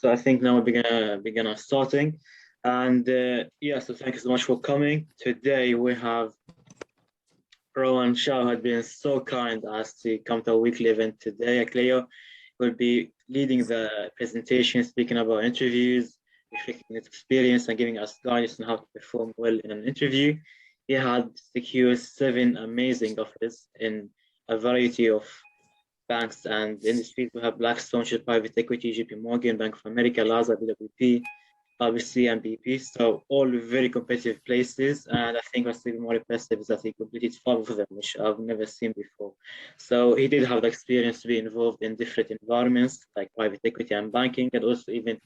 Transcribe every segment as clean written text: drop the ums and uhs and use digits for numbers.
So I think now we're gonna begin our starting. And yeah, so thank you so much for coming. Today we have Ruan Shah, who had been so kind as to come to our weekly event today at Clio. Will be leading the presentation, speaking about interviews, reflecting his experience and giving us guidance on how to perform well in an interview. He had secured 7 amazing offers in a variety of banks and industries. We have BlackStone, Private Equity, JPMorgan, Bank of America, Lazard, BWP, RBC, and BP. So all very competitive places. And I think what's even more impressive is that he completed 5 of them, which I've never seen before. So he did have the experience to be involved in different environments like private equity and banking, and also even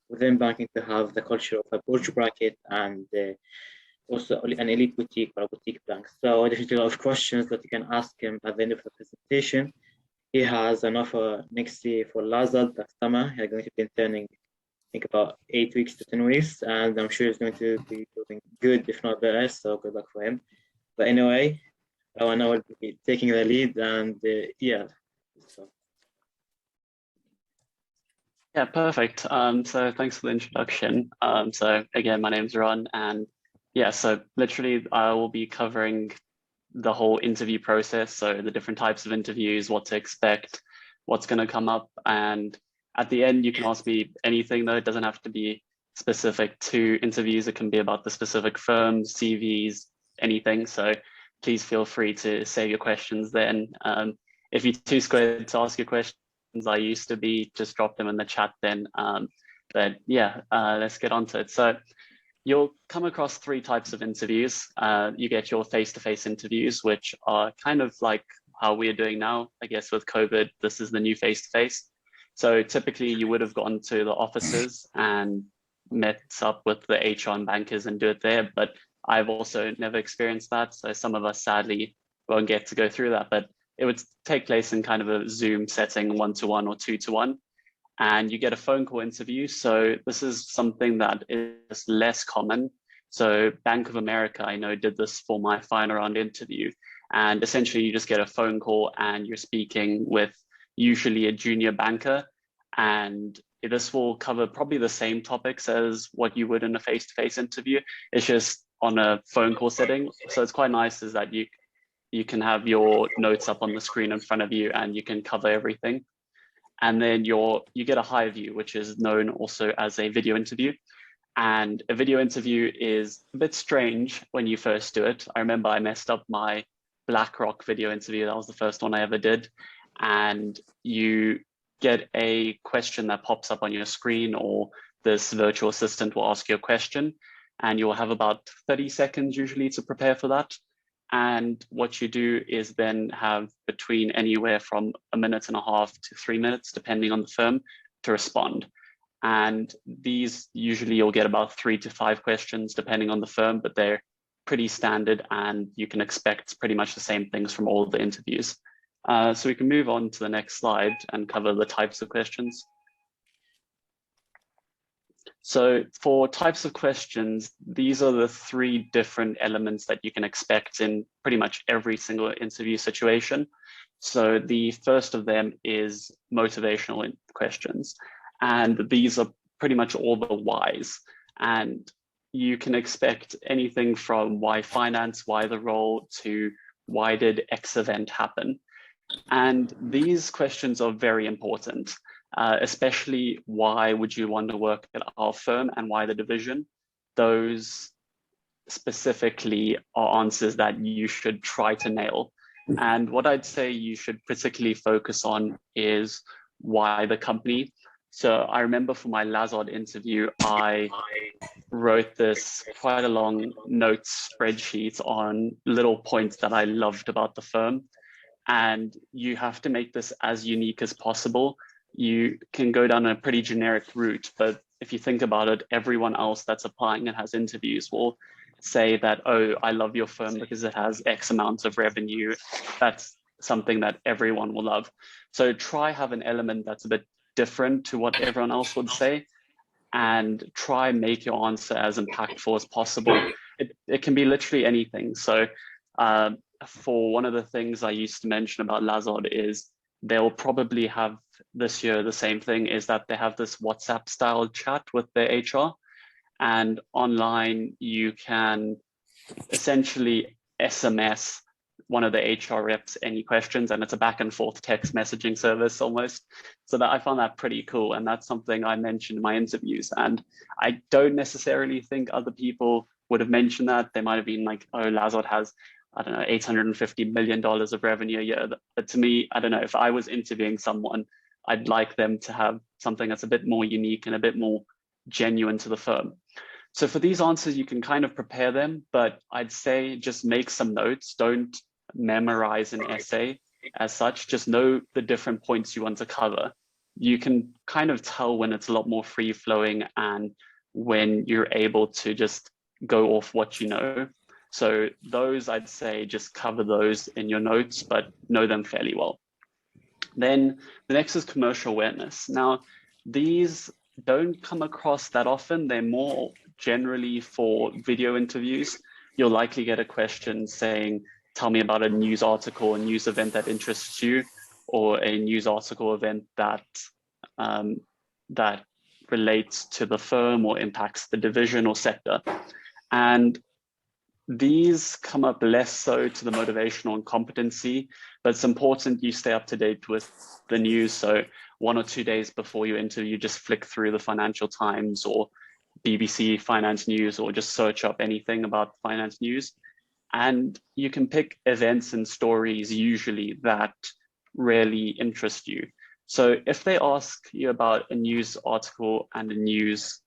within banking to have the culture of a bulge bracket and also an elite boutique or a boutique bank. So definitely a lot of questions that you can ask him at the end of the presentation. He has an offer next year for Lazard that summer. He's going to be interning, I think, about 8 weeks to 10 weeks, and I'm sure he's going to be doing good, if not better. So good luck for him. But anyway, I will be taking the lead, and yeah. So. Yeah, perfect. So thanks for the introduction. So again, my name's Ron, and yeah, so literally I will be covering the whole interview process. So the different types of interviews, what to expect, what's going to come up. And at the end, you can ask me anything, though. It doesn't have to be specific to interviews. It can be about the specific firms, CVs, anything. So please feel free to save your questions then. If you're too scared to ask your questions, I used to be, just drop them in the chat then. But yeah, let's get on to it. So you'll come across 3 types of interviews. You get your face-to-face interviews, which are kind of like how we're doing now. I guess with COVID, this is the new face-to-face. So typically you would have gone to the offices and met up with the HR and bankers and do it there. But I've also never experienced that. So some of us sadly won't get to go through that, but it would take place in kind of a Zoom setting, 1-to-1 or 2-to-1. And you get a phone call interview. So this is something that is less common. So Bank of America, I know, did this for my final round interview. And essentially you just get a phone call and you're speaking with usually a junior banker. And this will cover probably the same topics as what you would in a face-to-face interview. It's just on a phone call setting. So it's quite nice is that you can have your notes up on the screen in front of you and you can cover everything. And then you get a high view, which is known also as a video interview. And a video interview is a bit strange when you first do it. I remember I messed up my BlackRock video interview. That was the first one I ever did. And you get a question that pops up on your screen, or this virtual assistant will ask you a question, and you'll have about 30 seconds usually to prepare for that. And what you do is then have between anywhere from 1.5 minutes to 3 minutes, depending on the firm, to respond. And these usually you'll get about 3 to 5 questions, depending on the firm, but they're pretty standard and you can expect pretty much the same things from all of the interviews. So we can move on to the next slide and cover the types of questions. So for types of questions, these are the 3 different elements that you can expect in pretty much every single interview situation. So the first of them is motivational questions. And these are pretty much all the whys. And you can expect anything from why finance, why the role, to why did X event happen? And these questions are very important. Especially why would you want to work at our firm and why the division. Those specifically are answers that you should try to nail. And what I'd say you should particularly focus on is why the company. So I remember for my Lazard interview, I wrote this quite a long notes spreadsheet on little points that I loved about the firm. And you have to make this as unique as possible. You can go down a pretty generic route, but if you think about it, everyone else that's applying and has interviews will say that, oh, I love your firm because it has X amounts of revenue. That's something that everyone will love. So try have an element that's a bit different to what everyone else would say, and try make your answer as impactful as possible. It can be literally anything. So for one of the things I used to mention about Lazard is they'll probably have this year the same thing, is that they have this WhatsApp style chat with their HR, and online you can essentially SMS one of the HR reps any questions, and it's a back and forth text messaging service almost. So that I found that pretty cool, and that's something I mentioned in my interviews. And I don't necessarily think other people would have mentioned that. They might have been like, oh, Lazard has, I don't know, $850 million of revenue a year. But to me, I don't know, if I was interviewing someone, I'd like them to have something that's a bit more unique and a bit more genuine to the firm. So for these answers, you can kind of prepare them, but I'd say just make some notes. Don't memorize an essay as such. Just know the different points you want to cover. You can kind of tell when it's a lot more free flowing and when you're able to just go off what you know. So those, I'd say, just cover those in your notes, but know them fairly well. Then the next is commercial awareness. Now, these don't come across that often. They're more generally for video interviews. You'll likely get a question saying, tell me about a news article, a news event that interests you, or a news article event that that relates to the firm or impacts the division or sector. And these come up less so to the motivational and competency, but it's important you stay up to date with the news. So 1 or 2 days before your interview, just flick through the Financial Times or BBC Finance News, or just search up anything about finance news. And you can pick events and stories usually that really interest you. So if they ask you about a news article and a news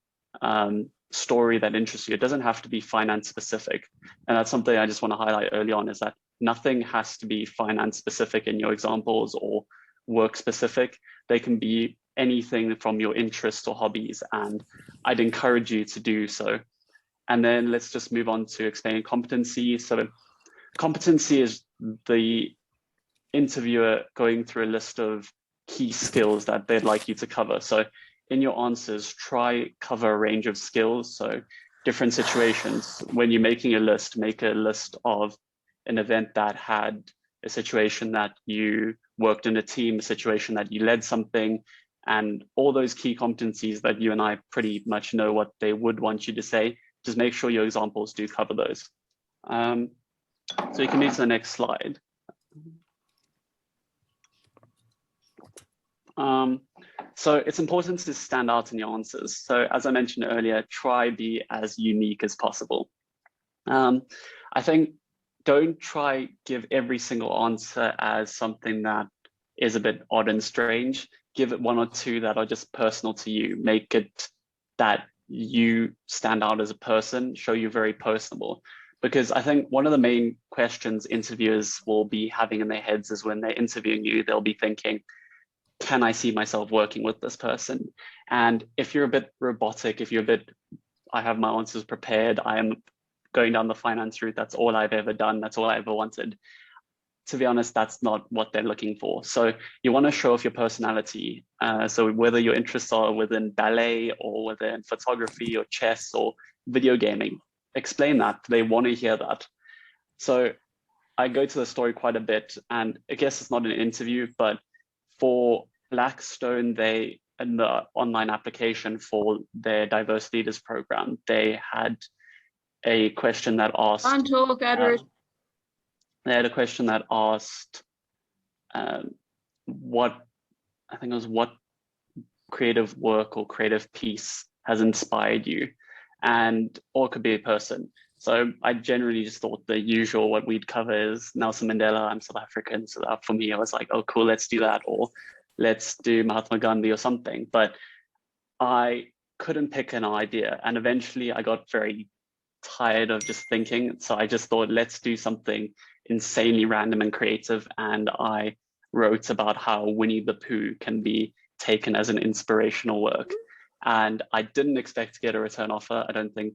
story that interests you, it doesn't have to be finance specific. And that's something I just want to highlight early on, is that nothing has to be finance specific in your examples or work specific. They can be anything from your interests or hobbies, and I'd encourage you to do so. And then let's just move on to explaining competency. So competency is the interviewer going through a list of key skills that they'd like you to cover. So in your answers, try cover a range of skills. So different situations. When you're making a list, make a list of an event that had a situation that you worked in a team, a situation that you led something, and all those key competencies that you and I pretty much know what they would want you to say. Just make sure your examples do cover those. So you can move to the next slide. So it's important to stand out in your answers. So as I mentioned earlier, try be as unique as possible. I think don't try give every single answer as something that is a bit odd and strange. Give it 1 or 2 that are just personal to you. Make it that you stand out as a person, show you very personable. Because I think one of the main questions interviewers will be having in their heads is when they're interviewing you, they'll be thinking, can I see myself working with this person? And if you're a bit robotic, if you're a bit, I have my answers prepared, I am going down the finance route, that's all I've ever done, that's all I ever wanted. To be honest, that's not what they're looking for. So you want to show off your personality. So whether your interests are within ballet or within photography or chess or video gaming, explain that. They want to hear that. So I go to the story quite a bit, and I guess it's not an interview, but for BlackStone, they, in the online application for their diverse leaders program, they had a question that asked, they had a question that asked what creative work or creative piece has inspired you, and or it could be a person. So I generally just thought the usual, what we'd cover is Nelson Mandela, I'm South African. So that for me, I was like, oh, cool, let's do that. Or let's do Mahatma Gandhi or something. But I couldn't pick an idea. And eventually I got very tired of just thinking. So I just thought, let's do something insanely random and creative. And I wrote about how Winnie the Pooh can be taken as an inspirational work. And I didn't expect to get a return offer. I don't think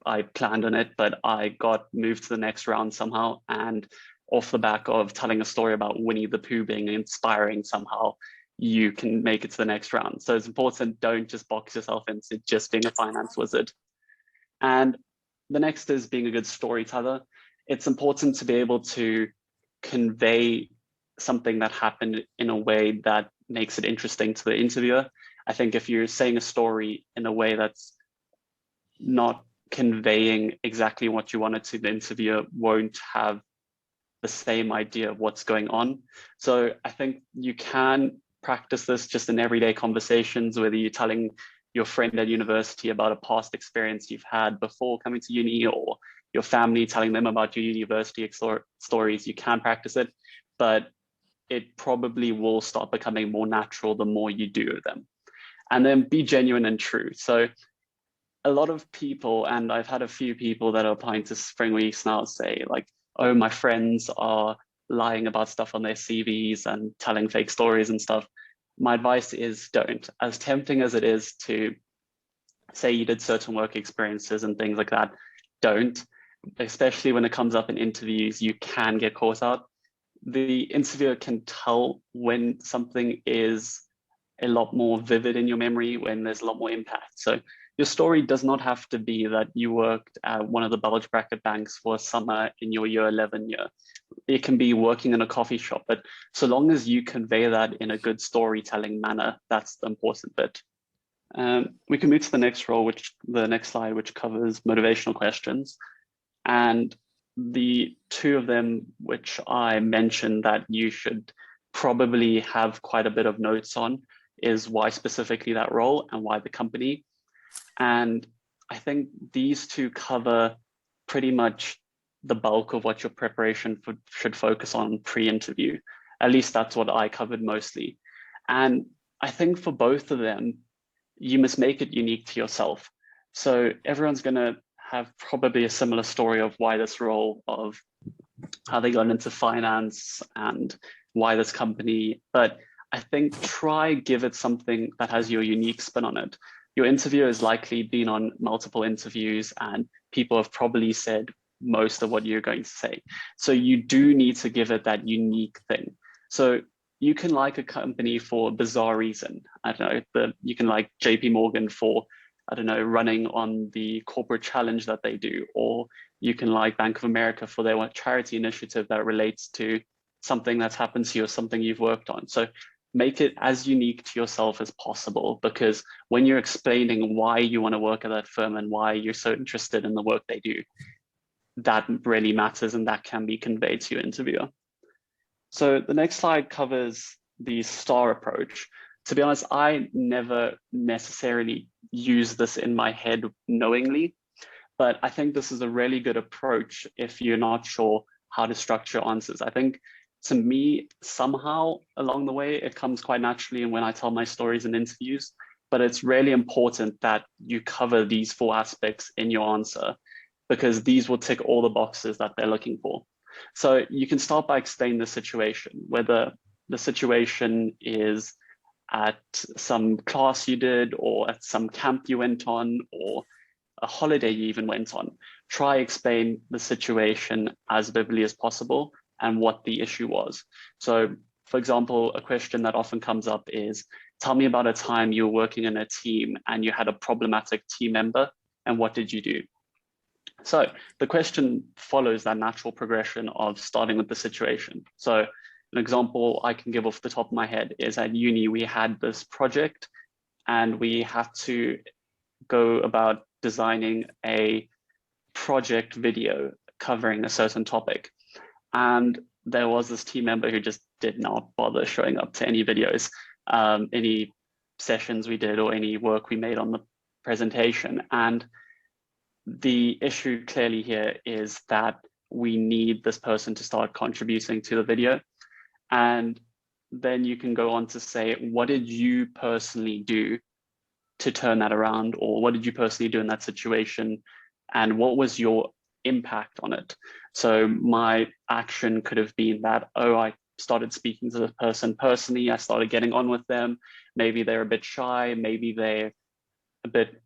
I planned on it, but I got moved to the next round somehow. And off the back of telling a story about Winnie the Pooh being inspiring somehow, you can make it to the next round. So it's important, don't just box yourself into just being a finance wizard. And the next is being a good storyteller. It's important to be able to convey something that happened in a way that makes it interesting to the interviewer. I think if you're saying a story in a way that's not conveying exactly what you wanted to, the interviewer won't have the same idea of what's going on. So I think you can practice this just in everyday conversations, whether you're telling your friend at university about a past experience you've had before coming to uni, or your family telling them about your university stories. You can practice it, but it probably will start becoming more natural the more you do them. And then be genuine and true. So a lot of people, and I've had a few people that are applying to Spring Weeks now say like, oh, my friends are lying about stuff on their CVs and telling fake stories and stuff. My advice is don't. As tempting as it is to say you did certain work experiences and things like that, don't. Especially when it comes up in interviews, you can get caught out. The interviewer can tell when something is a lot more vivid in your memory, when there's a lot more impact. So your story does not have to be that you worked at one of the bulge bracket banks for a summer in your year 11 year. It can be working in a coffee shop, but so long as you convey that in a good storytelling manner, that's the important bit. We can move to the next slide, which covers motivational questions. And the two of them, which I mentioned that you should probably have quite a bit of notes on, is why specifically that role and why the company. And I think these two cover pretty much the bulk of what your preparation should focus on pre-interview. At least that's what I covered mostly. And I think for both of them, you must make it unique to yourself. So everyone's going to have probably a similar story of why this role, of how they got into finance and why this company, but I think try give it something that has your unique spin on it. Your interviewer has likely been on multiple interviews and people have probably said most of what you're going to say. So you do need to give it that unique thing. So you can like a company for a bizarre reason. I don't know, you can like JPMorgan for, I don't know, running on the corporate challenge that they do, or you can like Bank of America for their charity initiative that relates to something that's happened to you or something you've worked on. So make it as unique to yourself as possible, because when you're explaining why you want to work at that firm and why you're so interested in the work they do, that really matters and that can be conveyed to your interviewer. So the next slide covers the STAR approach. To be honest, I never necessarily use this in my head knowingly, but I think this is a really good approach if you're not sure how to structure answers. I think to me, somehow along the way, it comes quite naturally and when I tell my stories in interviews, but it's really important that you cover these 4 aspects in your answer, because these will tick all the boxes that they're looking for. So you can start by explaining the situation, whether the situation is at some class you did, or at some camp you went on, or a holiday you even went on. Try explain the situation as vividly as possible and what the issue was. So for example, a question that often comes up is, tell me about a time you were working in a team and you had a problematic team member, and what did you do? So the question follows that natural progression of starting with the situation. So an example I can give off the top of my head is at uni, we had this project and we had to go about designing a project video covering a certain topic. And there was this team member who just did not bother showing up to any videos, any sessions we did or any work we made on the presentation. And the issue clearly here is that we need this person to start contributing to the video. And then you can go on to say, what did you personally do to turn that around? Or what did you personally do in that situation? And what was your impact on it? So my action could have been that, oh, I started speaking to the person personally. I started getting on with them. Maybe they're a bit shy. Maybe they're a bit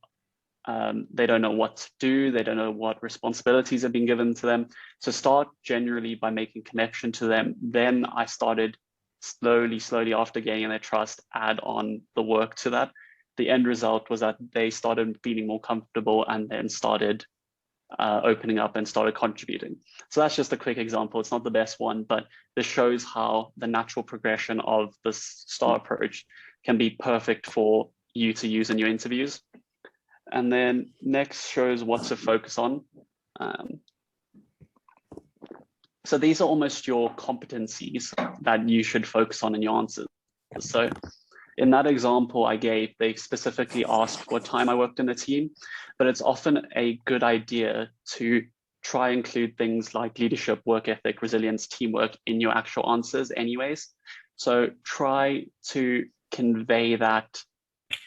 they don't know what to do. They don't know what responsibilities have been given to them. So start generally by making connection to them. Then I started slowly after gaining their trust, add on the work to that. The end result was that they started feeling more comfortable and then started opening up and started contributing. So that's just a quick example. It's not the best one, but this shows how the natural progression of this STAR approach can be perfect for you to use in your interviews. And then next shows what to focus on. So these are almost your competencies that you should focus on in your answers. So in that example I gave, they specifically asked for a time I worked in a team, but it's often a good idea to try include things like leadership, work ethic, resilience, teamwork in your actual answers anyways. So try to convey that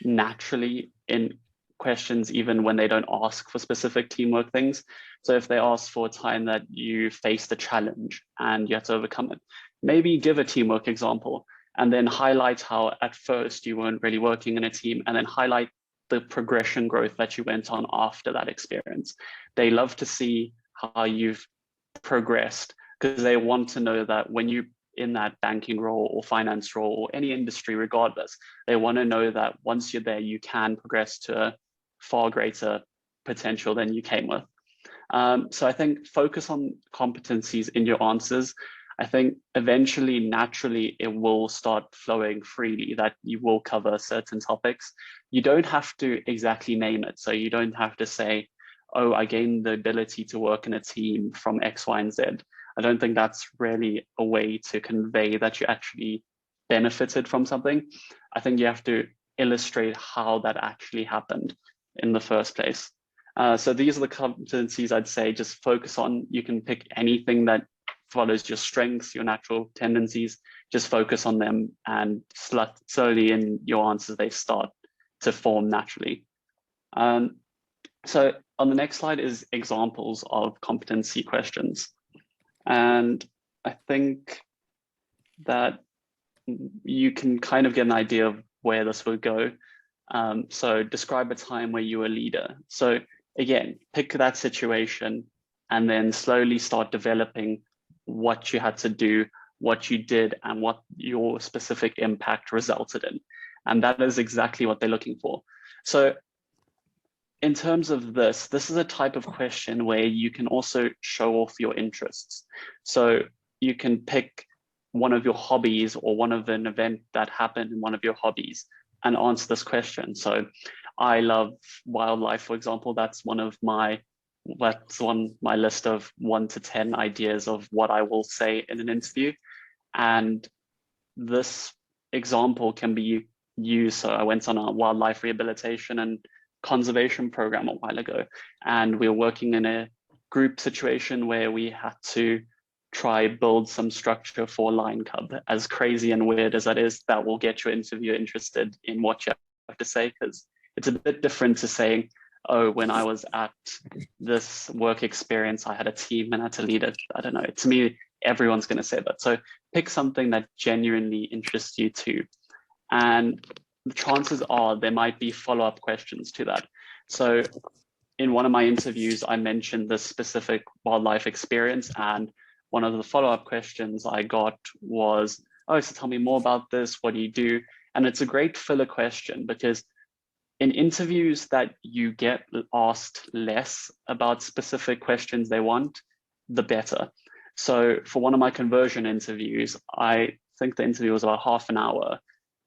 naturally in questions, even when they don't ask for specific teamwork things. So if they ask for a time that you faced a challenge and you had to overcome it, maybe give a teamwork example and then highlight how at first you weren't really working in a team, and then highlight the progression growth that you went on after that experience. They love to see how you've progressed because they want to know that when you in that banking role or finance role or any industry regardless, they want to know that once you're there, you can progress to a far greater potential than you came with. So I think focus on competencies in your answers. I think eventually, naturally, it will start flowing freely, that you will cover certain topics. You don't have to exactly name it. So you don't have to say, oh, I gained the ability to work in a team from X, Y, and Z. I don't think that's really a way to convey that you actually benefited from something. I think you have to illustrate how that actually happened in the first place. So these are the competencies I'd say just focus on. You can pick anything that follows your strengths, your natural tendencies, just focus on them, and slowly in your answers, they start to form naturally. So on the next slide is examples of competency questions. And I think that you can kind of get an idea of where this would go. So describe a time where you were a leader. So again, pick that situation and then slowly start developing what you had to do, what you did, and what your specific impact resulted in. And that is exactly what they're looking for. So in terms of this is a type of question where you can also show off your interests. So you can pick one of your hobbies or one of an event that happened in one of your hobbies and answer this question. So I love wildlife, for example. That's on my list of 1 to 10 ideas of what I will say in an interview. And this example can be used. So I went on a wildlife rehabilitation and conservation program a while ago, and we were working in a group situation where we had to try build some structure for a lion cub. As crazy and weird as that is, that will get your interviewer interested in what you have to say, because it's a bit different to saying, oh, when I was at this work experience, I had a team and I had to lead it. I don't know. To me, everyone's going to say that. So pick something that genuinely interests you too. And the chances are there might be follow-up questions to that. So in one of my interviews, I mentioned this specific wildlife experience, and one of the follow-up questions I got was, oh, so tell me more about this. What do you do? And it's a great filler question, because in interviews that you get asked less about specific questions they want, the better. So for one of my conversion interviews, I think the interview was about half an hour,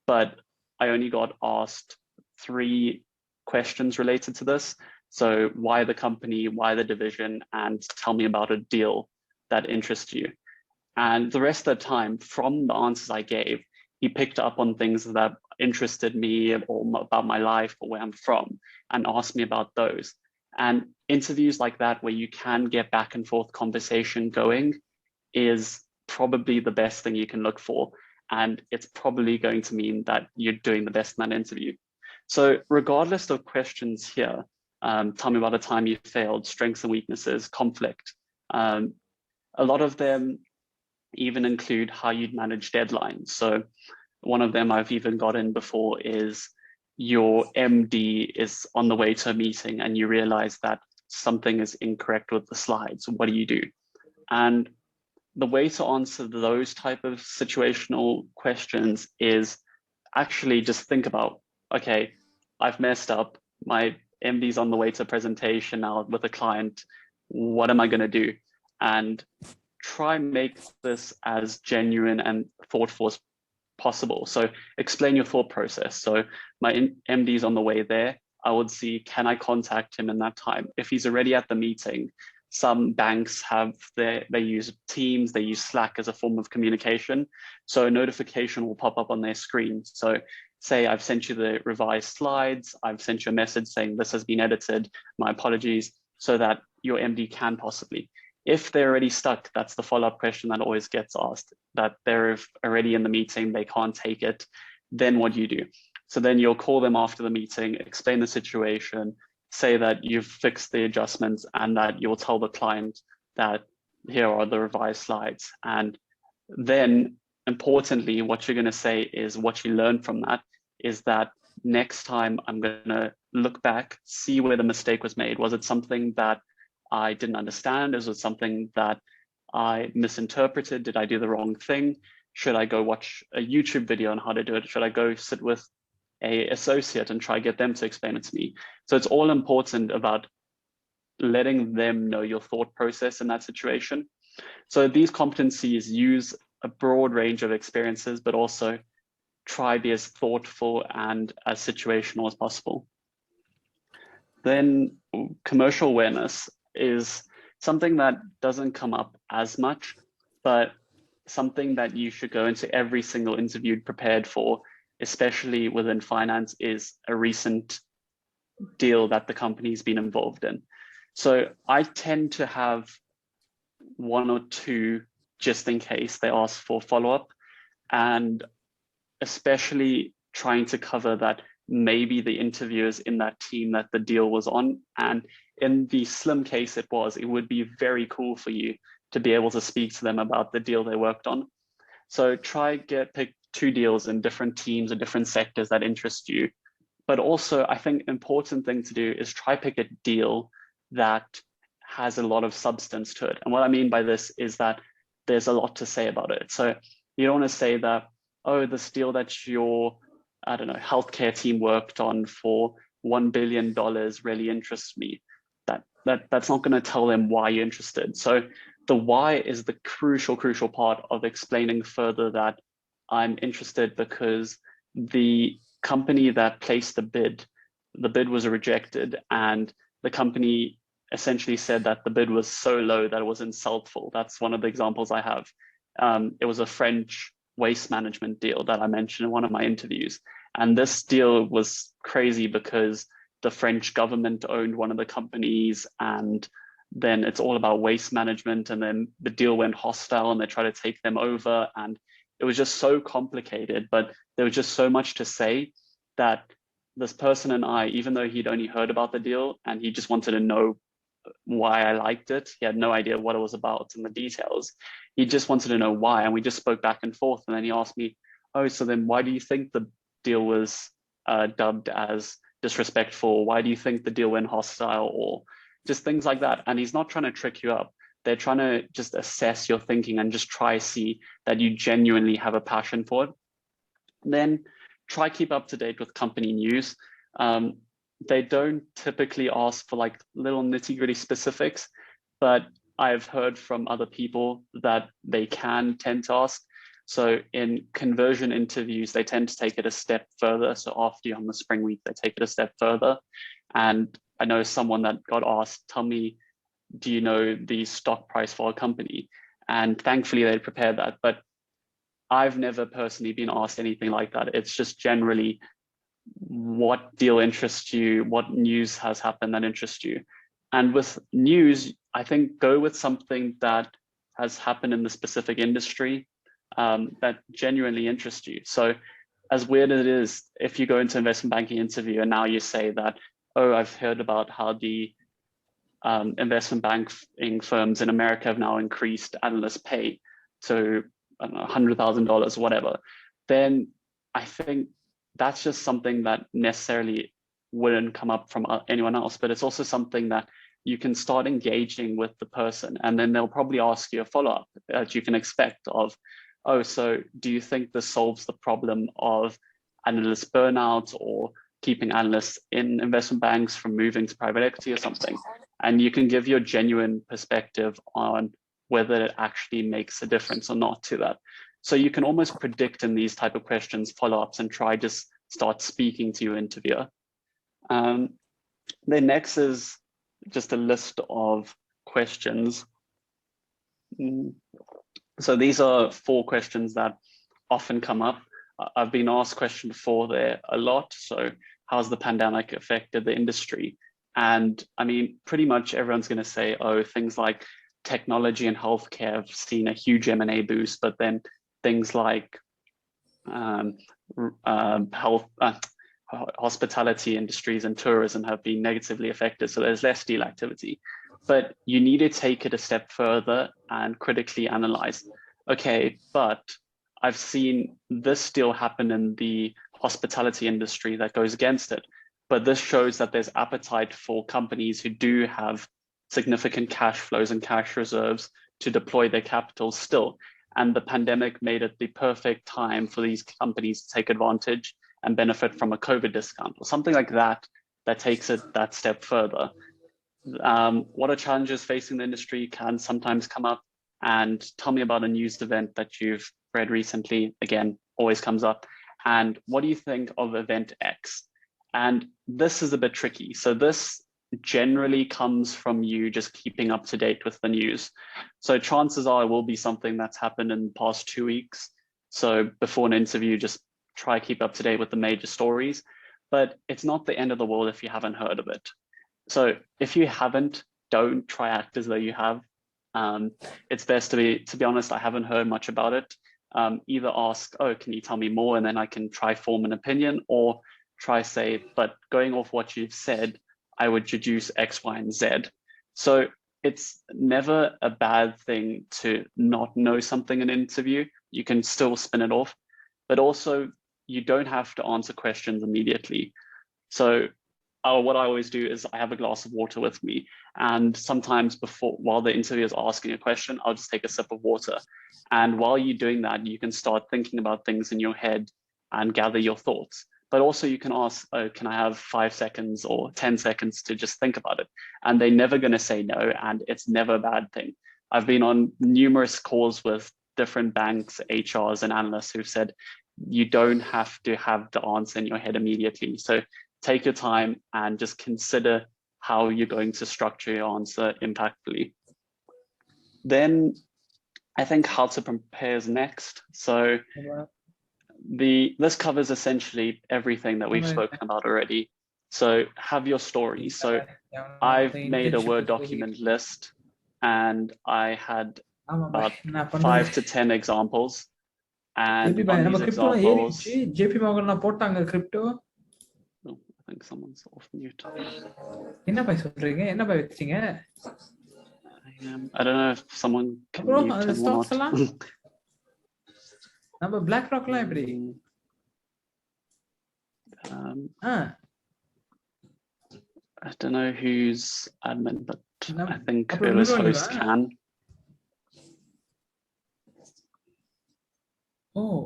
but I only got asked 3 questions related to this. So why the company, why the division, and tell me about a deal that interests you. And the rest of the time, from the answers I gave, he picked up on things that interested me or about my life or where I'm from and asked me about those. And interviews like that, where you can get back and forth conversation going, is probably the best thing you can look for. And it's probably going to mean that you're doing the best in that interview. So regardless of questions here, tell me about a time you failed, strengths and weaknesses, conflict. A lot of them even include how you'd manage deadlines. So one of them I've even gotten before is your MD is on the way to a meeting and you realize that something is incorrect with the slides. What do you do? And the way to answer those type of situational questions is actually just think about, okay, I've messed up. My MD's on the way to a presentation now with a client. what am I going to do? And try make this as genuine and thoughtful as possible. So explain your thought process. So my MD is on the way there. I would see, can I contact him in that time? If he's already at the meeting, some banks have they use Teams, they use Slack as a form of communication. So a notification will pop up on their screen. So say I've sent you the revised slides, I've sent you a message saying this has been edited, my apologies, so that your MD can possibly. If they're already stuck, that's the follow-up question that always gets asked, that they're already in the meeting, they can't take it, then what do you do? So then you'll call them after the meeting, explain the situation, say that you've fixed the adjustments and that you'll tell the client that here are the revised slides. And then importantly, what you're going to say is what you learned from that is that next time I'm going to look back, see where the mistake was made. Was it something that I didn't understand? Is it something that I misinterpreted? Did I do the wrong thing? Should I go watch a YouTube video on how to do it? Should I go sit with an associate and try get them to explain it to me? So it's all important about letting them know your thought process in that situation. So these competencies use a broad range of experiences, but also try be as thoughtful and as situational as possible. Then commercial awareness is something that doesn't come up as much, but something that you should go into every single interview prepared for, especially within finance, is a recent deal that the company's been involved in. So I tend to have one or two just in case they ask for follow-up, and especially trying to cover that maybe the interviewers in that team that the deal was on. And in the slim case it would be very cool for you to be able to speak to them about the deal they worked on. So pick two deals in different teams or different sectors that interest you. But also I think important thing to do is try pick a deal that has a lot of substance to it. And what I mean by this is that there's a lot to say about it. So you don't want to say that, oh, this deal that your, I don't know, healthcare team worked on for $1 billion really interests me. That's not going to tell them why you're interested. So the why is the crucial part of explaining further that I'm interested because the company that placed the bid was rejected, and the company essentially said that the bid was so low that it was insultful. That's one of the examples I have. It was a French waste management deal that I mentioned in one of my interviews. And this deal was crazy because the French government owned one of the companies, and then it's all about waste management. And then the deal went hostile and they tried to take them over. And it was just so complicated, but there was just so much to say that this person and I, even though he'd only heard about the deal and he just wanted to know why I liked it, he had no idea what it was about and the details. He just wanted to know why. And we just spoke back and forth. And then he asked me, oh, so then why do you think the deal was dubbed as disrespectful? Why do you think the deal went hostile? Or just things like that. And he's not trying to trick you up. They're trying to just assess your thinking and just try see that you genuinely have a passion for it. And then try keep up to date with company news. They don't typically ask for like little nitty-gritty specifics, but I've heard from other people that they can tend to ask. So in conversion interviews, they tend to take it a step further. So after you're on the spring week, they take it a step further. And I know someone that got asked, tell me, do you know the stock price for our company? And thankfully they prepared that. But I've never personally been asked anything like that. It's just generally what deal interests you, what news has happened that interests you. And with news, I think go with something that has happened in the specific industry that genuinely interests you. So as weird as it is, if you go into investment banking interview and now you say that, oh, I've heard about how the investment banking firms in America have now increased analyst pay to $100,000, whatever, then I think that's just something that necessarily wouldn't come up from anyone else, but it's also something that you can start engaging with the person, and then they'll probably ask you a follow-up that you can expect of, oh, so do you think this solves the problem of analyst burnout or keeping analysts in investment banks from moving to private equity or something? and you can give your genuine perspective on whether it actually makes a difference or not to that. So you can almost predict in these type of questions, follow-ups, and try just start speaking to your interviewer. Then next is just a list of questions. So these are 4 questions that often come up. I've been asked question 4 there a lot. So how's the pandemic affected the industry? And I mean, pretty much everyone's going to say, oh, things like technology and healthcare have seen a huge M&A boost, but then things like hospitality industries and tourism have been negatively affected. So there's less deal activity. But you need to take it a step further and critically analyze. Okay, but I've seen this still happen in the hospitality industry that goes against it. But this shows that there's appetite for companies who do have significant cash flows and cash reserves to deploy their capital still. And the pandemic made it the perfect time for these companies to take advantage and benefit from a COVID discount or something like that, that takes it that step further. What are challenges facing the industry can sometimes come up, and tell me about a news event that you've read recently. Again, always comes up. And what do you think of event X? And this is a bit tricky. So this generally comes from you just keeping up to date with the news. So chances are it will be something that's happened in the past 2 weeks. So before an interview, just try to keep up to date with the major stories, but it's not the end of the world if you haven't heard of it. So if you haven't, don't try act as though you have. It's best to be honest, I haven't heard much about it. Either ask, oh, can you tell me more? And then I can try form an opinion, or try say, but going off what you've said, I would deduce X, Y, and Z. So it's never a bad thing to not know something in an interview. You can still spin it off, but also you don't have to answer questions immediately. So what I always do is I have a glass of water with me, and sometimes while the interviewer is asking a question, I'll just take a sip of water. And while you're doing that, you can start thinking about things in your head and gather your thoughts. But also you can ask, oh, can I have 5 seconds or 10 seconds to just think about it? And they're never going to say no, and it's never a bad thing. I've been on numerous calls with different banks, HRs, and analysts who've said, you don't have to have the answer in your head immediately. So take your time and just consider how you're going to structure your answer impactfully. Then I think how to prepare is next. So this covers essentially everything that we've spoken about already. So have your story. So I've made a Word document list, and I had about 5 to 10 examples. And on these examples, JPMorgan போட்டாங்க crypto. I think someone's off mute. என்ன by சொல்றீங்க? என்ன by வெச்சீங்க? I don't know if someone can mute him or not. நம்ம blackrockலாம் எப்படி? I don't know who's admin, but I think whoever's host can. Oh.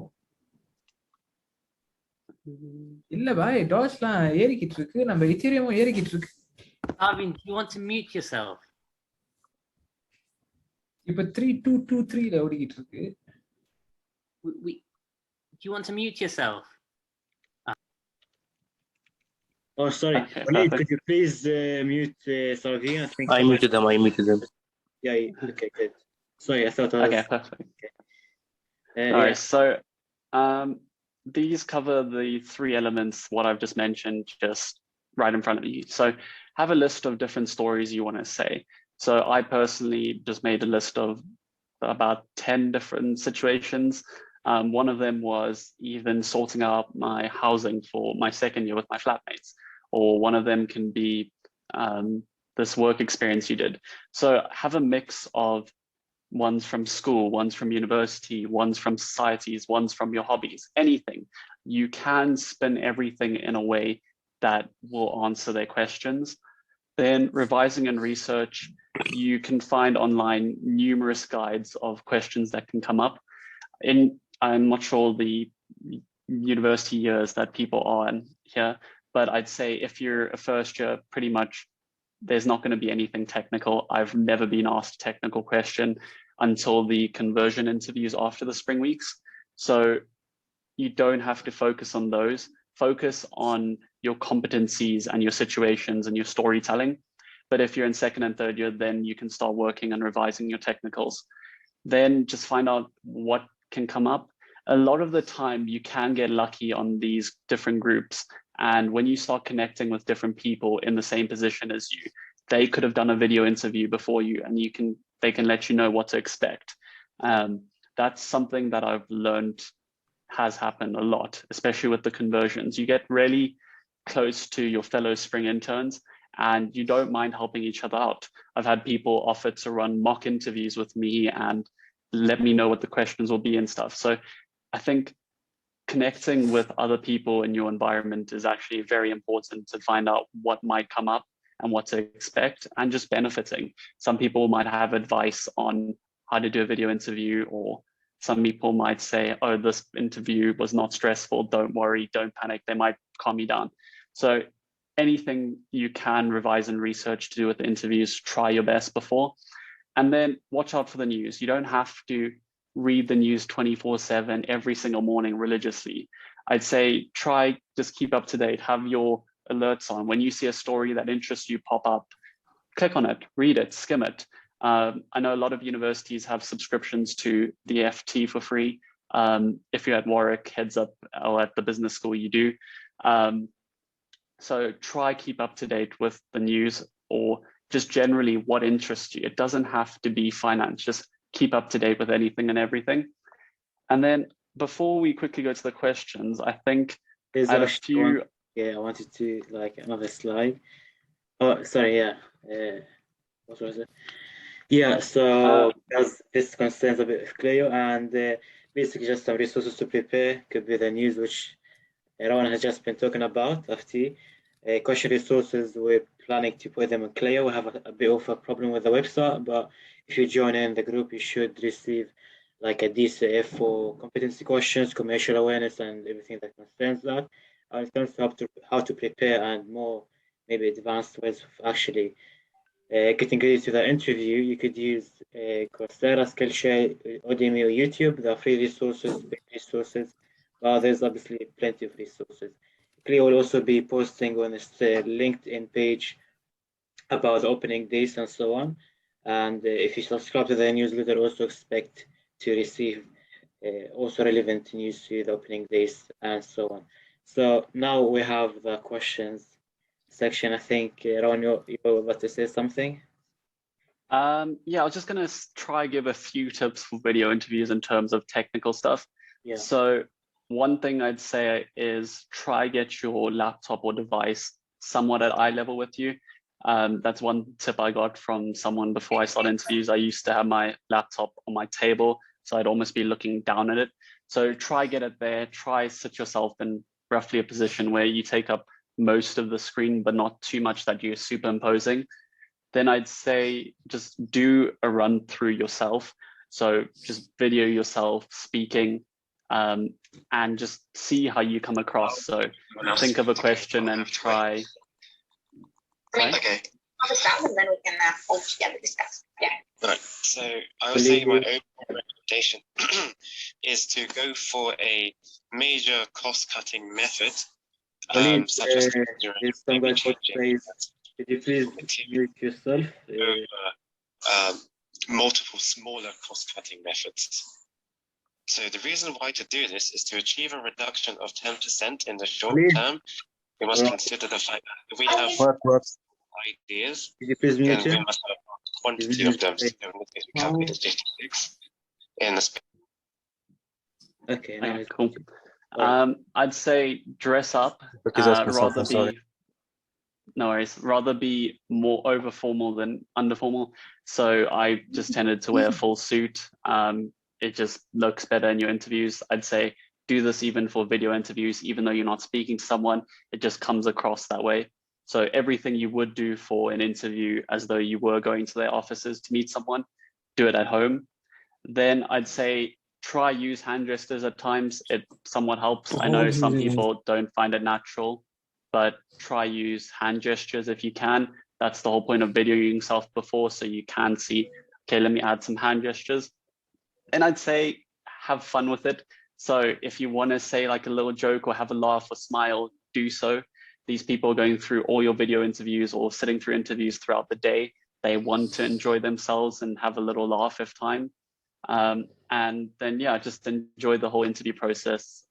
இல்ல பாய், டாட்ஸ்லாம் ஏறிக்கிட்டு இருக்கு. நம்ம எத்தீரியமும் ஏறிக்கிட்டு இருக்கு. Arvin, do you want to mute yourself? இப்ப 3223 ல ஓடிக்கிட்டு இருக்கு. Do you want to mute yourself? Oh, sorry. Okay, Waleed, could you please mute Sarvin? I muted them. Yeah, okay, good. Sorry, I thought I was... Okay, perfect. Okay. All right, so these cover the 3 elements, what I've just mentioned, just right in front of you. So have a list of different stories you want to say. So I personally just made a list of about 10 different situations. One of them was even sorting out my housing for my second year with my flatmates, or one of them can be this work experience you did. So have a mix of ones from school, ones from university, ones from societies, ones from your hobbies, anything. You can spin everything in a way that will answer their questions. Then revising and research, you can find online numerous guides of questions that can come up. I'm not sure the university years that people are in here, but I'd say if you're a first year, pretty much there's not going to be anything technical. I've never been asked a technical question until the conversion interviews after the spring weeks. So you don't have to focus on those. Focus on your competencies and your situations and your storytelling. But if you're in second and third year, then you can start working on revising your technicals. Then just find out what can come up. A lot of the time you can get lucky on these different groups. And when you start connecting with different people in the same position as you, they could have done a video interview before you, and they can let you know what to expect. That's something that I've learned has happened a lot, especially with the conversions. You get really close to your fellow spring interns and you don't mind helping each other out. I've had people offer to run mock interviews with me and let me know what the questions will be and stuff. So I think connecting with other people in your environment is actually very important to find out what might come up and what to expect, and just benefiting. Some people might have advice on how to do a video interview, or some people might say, oh, this interview was not stressful, don't worry, don't panic, they might calm you down. So anything you can revise and research to do with the interviews, try your best before. And then watch out for the news. You don't have to read the news 24/7 every single morning religiously. I'd say try, just keep up to date, have your alerts on. When you see a story that interests you pop up, click on it, read it, skim it. I know a lot of universities have subscriptions to the FT for free. If you're at Warwick, heads up, or at the business school, you do. So try keep up to date with the news, or just generally what interests you. It doesn't have to be finance, just keep up to date with anything and everything. And then before we quickly go to the questions, I think There's I have a few. I wanted to like another slide. Oh, sorry, yeah. What was it? Yeah, so because this concerns a bit of Clio, and basically just some resources to prepare. Could be the news which Rowan has just been talking about, FT. Question resources, we're planning to put them in Clio. We have a bit of a problem with the website, but if you join in the group, you should receive like a DCF for competency questions, commercial awareness, and everything that concerns that. In terms of how to prepare and more maybe advanced ways of actually getting ready to the interview, you could use Coursera, Skillshare, Udemy, or YouTube. There are free resources, paid resources, but there's obviously plenty of resources. Clio will also be posting on its LinkedIn page about the opening days and so on. And if you subscribe to the newsletter, also expect to receive also relevant news to the opening days and so on. So now we have the questions section. I think Ron, you were about to say something. Yeah, I was just going to try give a few tips for video interviews in terms of technical stuff. Yeah. So one thing I'd say is try get your laptop or device somewhat at eye level with you. That's one tip I got from someone before I started interviews. I used to have my laptop on my table, so I'd almost be looking down at it. So try get it there, try sit yourself in roughly a position where you take up most of the screen, but not too much that you're superimposing. Then I'd say just do a run through yourself. So just video yourself speaking and just see how you come across. So think of a question and try. Okay. And then we can all together discuss. Yeah. Right. So I would say my overall recommendation is to go for a major cost-cutting method, such as could you please mute yourself? Multiple smaller cost-cutting methods. So the reason why to do this is to achieve a reduction of 10% in the short term. We must consider the fact that if we have ideas, Could you please then mute we him? must have a quantity of them. So we calculate 56 in the space. Okay, now Okay, cool. I'd say dress up, rather be, no worries, rather be more over formal than under formal. So I just tended to wear a full suit. It just looks better in your interviews. I'd say do this even for video interviews, even though you're not speaking to someone, it just comes across that way. So everything you would do for an interview as though you were going to their offices to meet someone, do it at home. Then I'd say try use hand gestures at times. It somewhat helps. I know some people don't find it natural, but try use hand gestures if you can. that's the whole point of videoing yourself before, so you can see, okay, let me add some hand gestures. And I'd say have fun with it. So if you want to say like a little joke or have a laugh or smile, do so. These people are going through all your video interviews or sitting through interviews throughout the day. They want to enjoy themselves and have a little laugh if time. And then, yeah, just enjoy the whole interview process.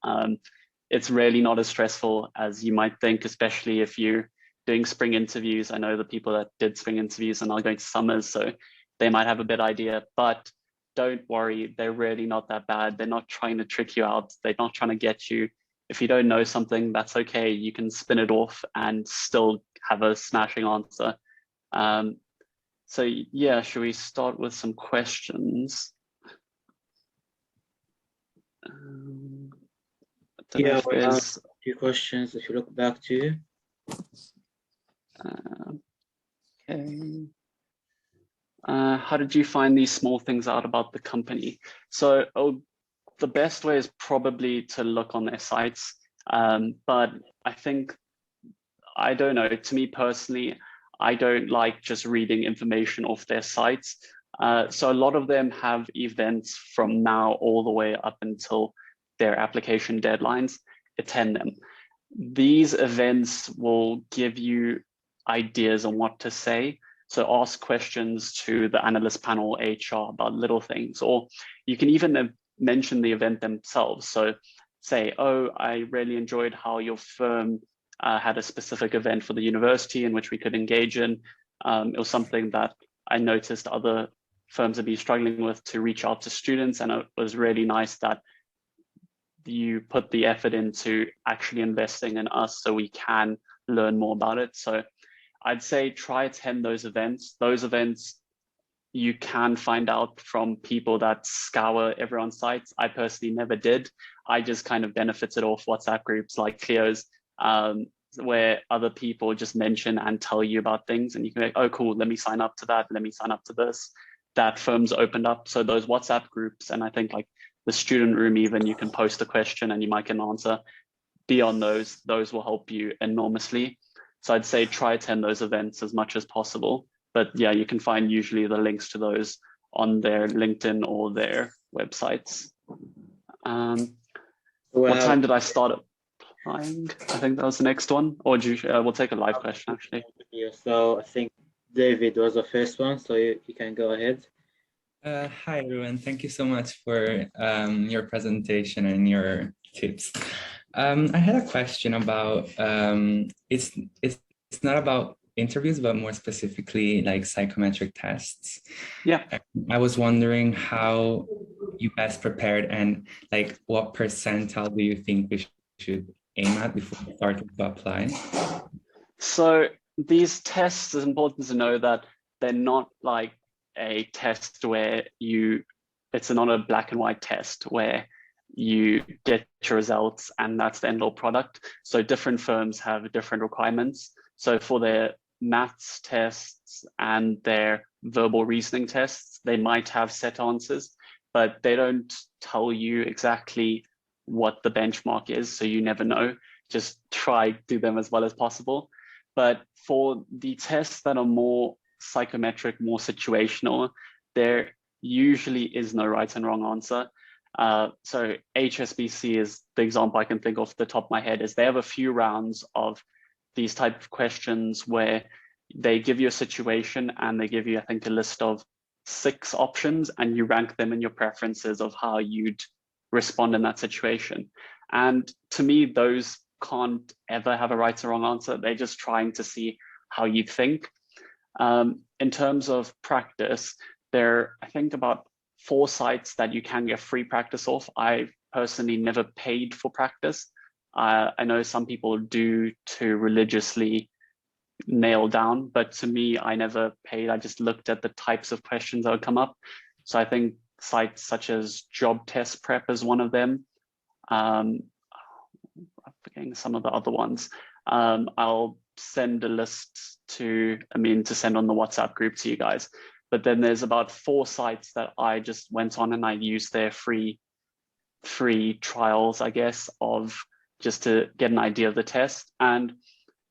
It's really not as stressful as you might think, especially if you're doing spring interviews. I know the people that did spring interviews are now going to summers, so they might have a bit idea, but don't worry, they're really not that bad. They're not trying to trick you out. They're not trying to get you. If you don't know something, that's okay. You can spin it off and still have a smashing answer. So yeah, should we start with some questions? Yeah, we have a few questions if you look back to you. Okay. How did you find these small things out about the company? So the best way is probably to look on their sites. But I think, I don't know, to me personally, I don't like just reading information off their sites. So a lot of them have events from now all the way up until their application deadlines. Attend them. These events will give you ideas on what to say. So ask questions to the analyst panel, HR, about little things, or you can even mention the event themselves. So say, oh, I really enjoyed how your firm had a specific event for the university in which we could engage in. It was something that I noticed other firms have been struggling with to reach out to students, and it was really nice that you put the effort into actually investing in us so we can learn more about it. So I'd say try attend those events. Those events you can find out from people that scour everyone's sites. I personally never did. I just kind of benefited off WhatsApp groups like Clio's, where other people just mention and tell you about things, and you can be like, oh cool, let me sign up to that, let me sign up to this. That firm's opened up. So those WhatsApp groups, and I think like the student room even, you can post a question and you might get an answer. Beyond those will help you enormously. So I'd say try attend those events as much as possible. But yeah, you can find usually the links to those on their LinkedIn or their websites. What time did I start applying? I think that was the next one. Or do you, we'll take a live question actually. Yeah, so I think David was the first one, so you can go ahead. Hi everyone, thank you so much for your presentation and your tips. I had a question about it's not about interviews, but more specifically like psychometric tests. Yeah. I was wondering how you best prepared and like what percentile do you think we should aim at before starting to apply? So these tests, it's important to know that they're not like a test where it's not a black and white test where you get your results and that's the end all product. So different firms have different requirements. So for their maths tests and their verbal reasoning tests, they might have set answers, but they don't tell you exactly what the benchmark is. So you never know. Just try to do them as well as possible. But for the tests that are more psychometric, more situational, there usually is no right and wrong answer. So HSBC is the example I can think off the top of my head, is they have a few rounds of these type of questions where they give you a situation and they give you, I think, a list of 6 options and you rank them in your preferences of how you'd respond in that situation. And to me, those can't ever have a right or wrong answer. They're just trying to see how you think. In terms of practice, there are, I think, about 4 sites that you can get free practice off. I personally never paid for practice. I know some people do to religiously nail down, but to me, I never paid. I just looked at the types of questions that would come up. So I think sites such as Job Test Prep is one of them. I'm forgetting some of the other ones. I'll send a list to send on the WhatsApp group to you guys. But then there's about 4 sites that I just went on and I used their free trials, I guess, of just to get an idea of the test. And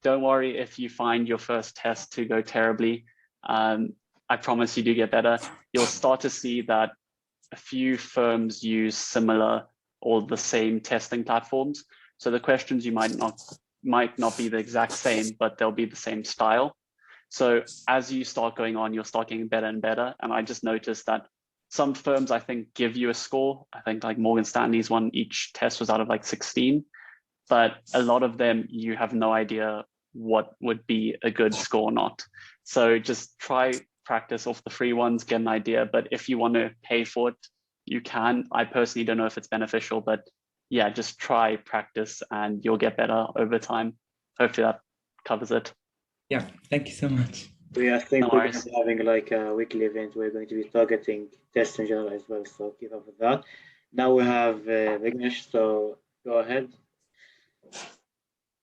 don't worry if you find your first test to go terribly. I promise you do get better. You'll start to see that a few firms use similar or the same testing platforms. So the questions you might not be the exact same, but they'll be the same style. So as you start going on, you'll start getting better and better. And I just noticed that some firms, I think, give you a score. I think like Morgan Stanley's one, each test was out of like 16. But a lot of them, you have no idea what would be a good score or not. So just try practice off the free ones, get an idea. But if you want to pay for it, you can. I personally don't know if it's beneficial, but yeah, just try practice and you'll get better over time. Hopefully that covers it. Yeah, thank you so much. I think No we're worries. going to be having like a weekly event. We're going to be targeting tests in general as well. So keep up with that. Now we have Vignesh, so go ahead.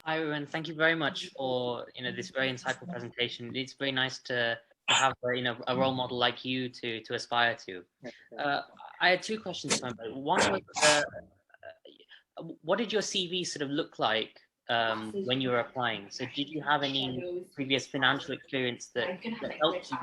Hi, everyone. Thank you very much for this very insightful presentation. It's very nice to have a role model like you to aspire to. I had two questions. One was, what did your CV sort of look like when you were applying? So did you have any previous financial experience that helped you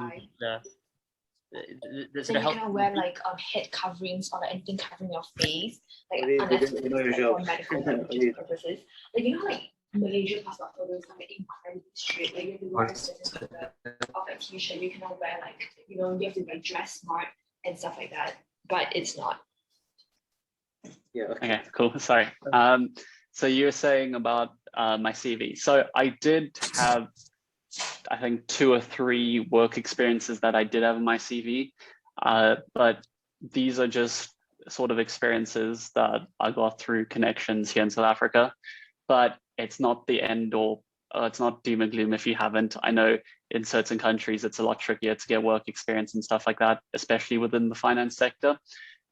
so you can wear like head coverings or like anything covering your face, like unless it's for medical purposes. Like like Malaysia passport photos are incredibly strict. Like you have to wear a certain of a t-shirt. You cannot wear like you have to like dress smart and stuff like that. But it's not. Yeah. Okay, cool. Sorry. So you were saying about my CV. So I did have, I think, 2 or 3 work experiences that I did have in my CV, but these are just sort of experiences that I got through connections here in South Africa. But it's not the end or it's not doom and gloom if you haven't. I know in certain countries it's a lot trickier to get work experience and stuff like that, especially within the finance sector.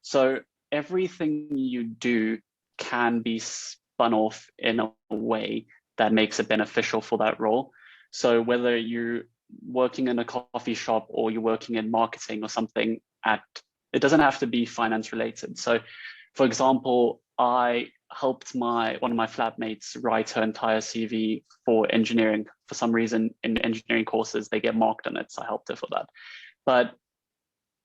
So everything you do can be spun off in a way that makes it beneficial for that role. So whether you're working in a coffee shop or you're working in marketing or something, it doesn't have to be finance related. So for example, I helped one of my flatmates write her entire CV for engineering. For some reason in engineering courses, they get marked on it. So I helped her for that. But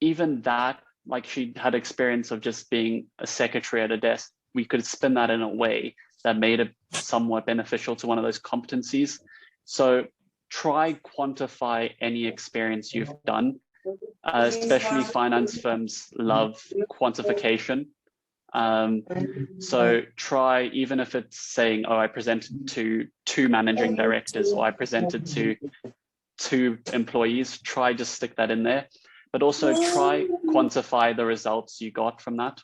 even that, like she had experience of just being a secretary at a desk, we could spin that in a way that made it somewhat beneficial to one of those competencies. So try quantify any experience you've done, especially finance firms love quantification. So try, even if it's saying, oh, I presented to 2 managing directors or I presented to 2 employees, try just stick that in there, but also try quantify the results you got from that.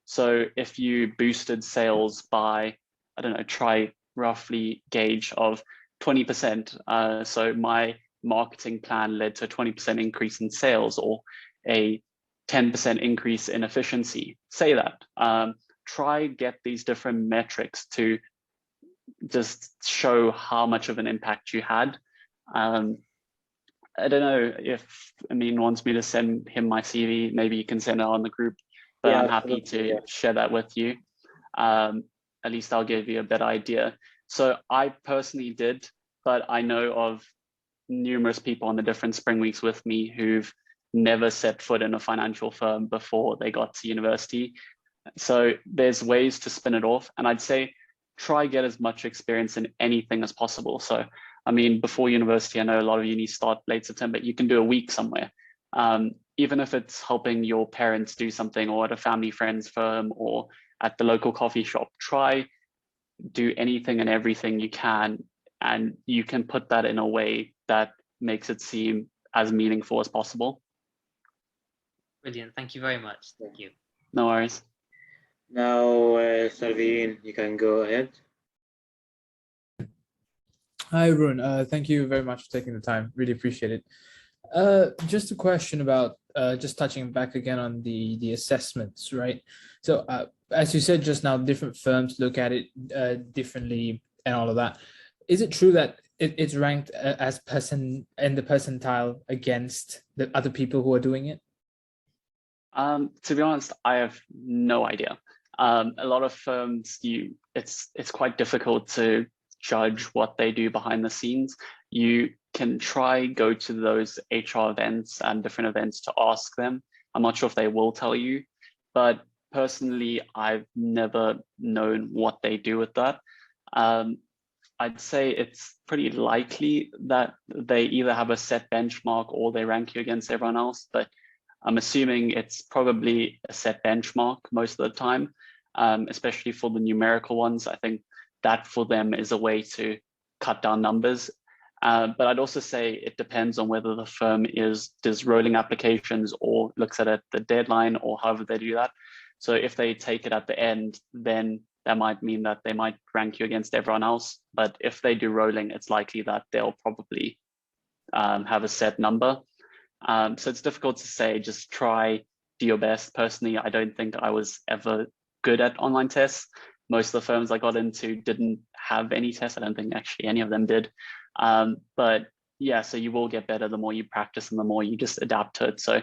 So if you boosted sales by, I don't know, try roughly gauge of 20%. So my marketing plan led to a 20% increase in sales or a 10% increase in efficiency. Say that. Try get these different metrics to just show how much of an impact you had. I don't know if Amin wants me to send him my CV. Maybe you can send it on the group, but yeah, I'm happy to share that with you. At least I'll give you a better idea. So I personally did, but I know of numerous people on the different spring weeks with me who've never set foot in a financial firm before they got to university. So there's ways to spin it off. And I'd say try get as much experience in anything as possible. So, I mean, before university, I know a lot of unis start late September, you can do a week somewhere. Even if it's helping your parents do something or at a family friend's firm or at the local coffee shop, try do anything and everything you can. And you can put that in a way that makes it seem as meaningful as possible. Brilliant. Thank you very much. Thank you. No worries. Now, Salveen, you can go ahead. Hi, Ruan. Thank you very much for taking the time. Really appreciate it. Just a question about just touching back again on the assessments, right? So as you said just now, different firms look at it differently and all of that. Is it true that it's ranked as person in the percentile against the other people who are doing it? To be honest, I have no idea. A lot of firms, it's quite difficult to judge what they do behind the scenes. You can try go to those HR events and different events to ask them. I'm not sure if they will tell you, but personally, I've never known what they do with that. I'd say it's pretty likely that they either have a set benchmark or they rank you against everyone else, but I'm assuming it's probably a set benchmark most of the time, especially for the numerical ones. I think that for them is a way to cut down numbers. But I'd also say it depends on whether the firm does rolling applications or looks at it at the deadline or however they do that. So if they take it at the end, then that might mean that they might rank you against everyone else. But if they do rolling, it's likely that they'll probably have a set number. So it's difficult to say, just try, do your best. Personally, I don't think I was ever good at online tests. Most of the firms I got into didn't have any tests. I don't think actually any of them did. But yeah, so you will get better the more you practice and the more you just adapt to it. So